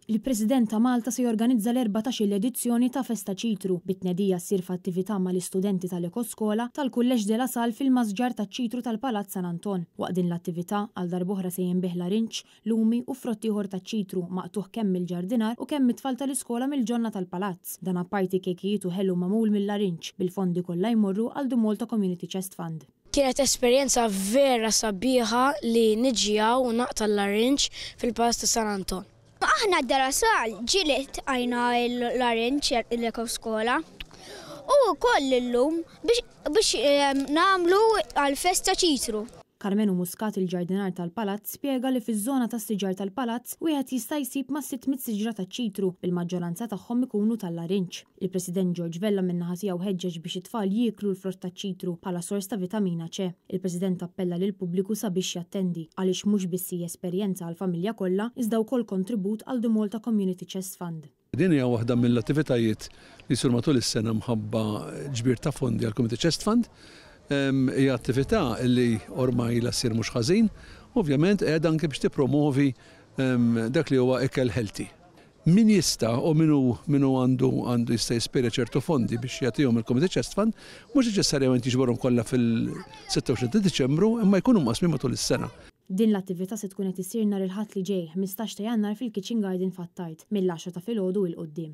Il-President ta' Malta se jorganizza l-14 edizzjoni ta' Festa Ċitru bit-tnedija ssir f'attività mal-istudenti tal-Ekoskola tal-Kulleġġ de la Sal fil-Masġar taċ-Ċitru tal-Palazz San Anton. Waqt din l-attività għal darb'oħra se jinbeħ l-arinċ, lumi u frotti ieħor taċ-ċitru maqtuħ kemm mill-ġardinar u kemm mit-tfal tal-iskola mill-ġonna tal-palazz. Dan apparti kekijiet u ħelu magħmul mill-arinċ bil-fondi kollha jmorru għal The Malta Community Chest Fund. Kienet esperjenza vera sabiħa li niġġijaw u naqta l-arinċ fil-Palazz ta' San Anton. Aħna d-darasal ġilet għajna l-arinċ l-Ekoskola u koll l-lum biex namlu għal-Festa Ċitru. Carmenu Muscat, il-ġardinar tal-palazz, spjega li fiż-żona tas-siġar tal-palazz wieħed jista' jsib ma' 600 siġra taċ-ċitru bil-maġġoranza tagħhom ikunu tal-arinċ. Il-President George Vella min-naħa tiegħu ħeġġeġ biex it-tfal jieklu l-frott taċ-ċitru bħala sors ta' vitamina C. Il-President appella lil pubbliku sabiex jattendi għaliex mhux biss hija esperjenza għall-familja kollha iżda wkoll kontribut għal The Malta Community Chest Fund. Din hija waħda mill-attivitajiet li jsir matul is-sena mħabba ġbir ta' fondi għall Community Chest Fund. Hija attività li ormai la ssir mhux ħażin, ovvjament qiegħda anke biex tippromovi dak li huwa ikel healthy. Min jista' u minu għandu jista' jispira ċertu fondi biex jagħtihom il-Community Chest Fund, mhux neċessarjament jiġborhom kollha fil-26 ta' Diċembru, imma jkunu mqasmin matul is-sena. Din l-attività se tkun qed issir nhar il-Ħadd li ġej 15 ta' Jannar fil-Kitchen Garden f'Attajt mill-10 ta' filgħodu il qudiem.